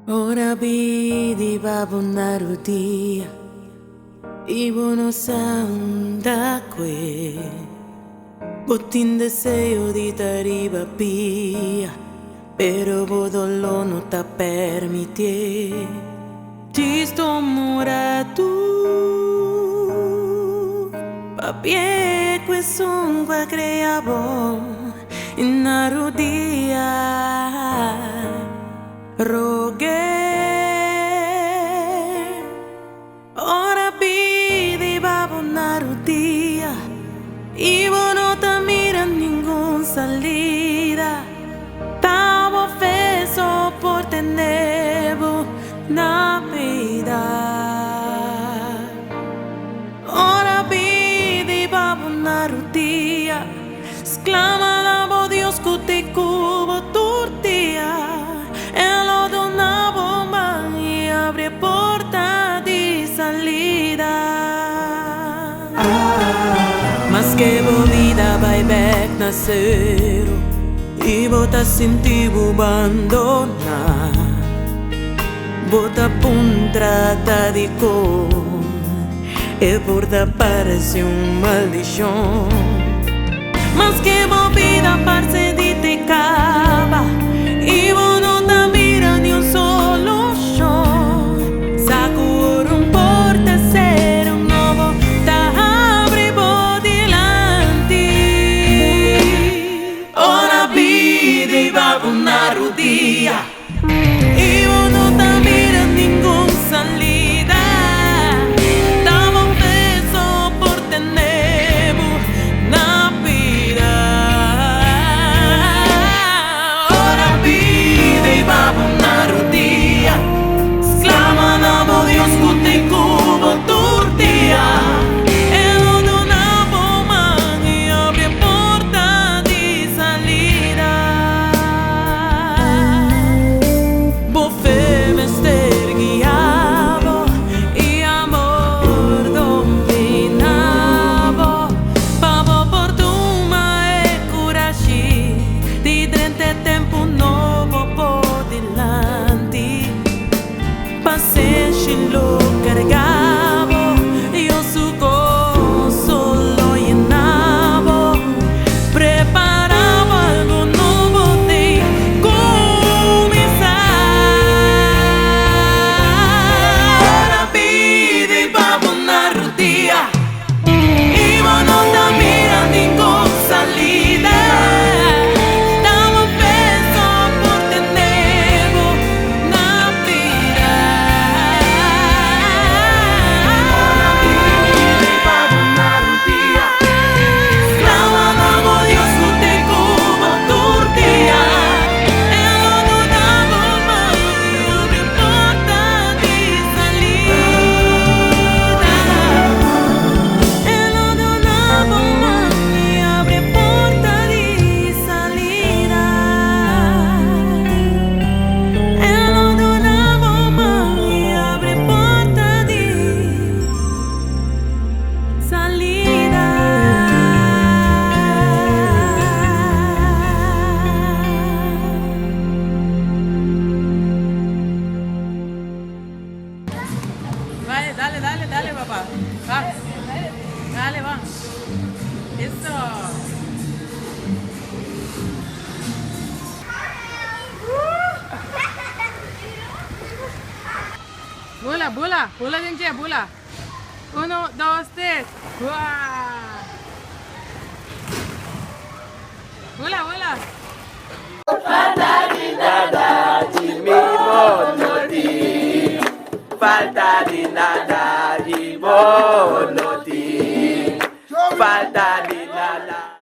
Ora vidi babonarutia Ibo no sanda que Botin deseo di tariba pia Pero bodolo no ta permitie Ti sto mora tu Papie que son qua creavo Inarudia Rogué Ora pidi babonarutia Ibo no te mira ningún salida Tavo feso por tenevo Navidad Ora pidi babonarutia Exclama davo Dios que te cubo tortilla Elo donavo man y abre porta di salida Mas que vida vai back na cero E bota sentivo abandonar Bota puntrata di cor E porta parece maldição Mas que vida parce di te cava E non ta mira ni un solo show Sacur un porta ser un nuovo ta apri dilanti Ora vidi babonarutia E non ta mira ningún salida Tavo peso por tenevo na vida Ora vidi babonarutia Exclama davo Dios que te cubo tortilla Elo donavo man y abre porta di salida Bofe me stergiavo E amor dominavo Pavo portuma e curaci Di drente tempo novo por dilanti Passei lo cargavo Io su solo llenavo Preparavo algo nuevo de comenzar Ora pidi babonarutia Ibo non ta mira ningún salida Davo peso por tenevo na vida Ora pidi babonarutia Exclama davo Dios que te cubo tortilla Elo donavo man y abre porta di salida Elo donavo man y abre porta di salida Elo donavo man y abre porta di salida Vale, dale, papá. Va. Dale, va. Eso. Bula gente, bula. 1, 2, 3. Bula.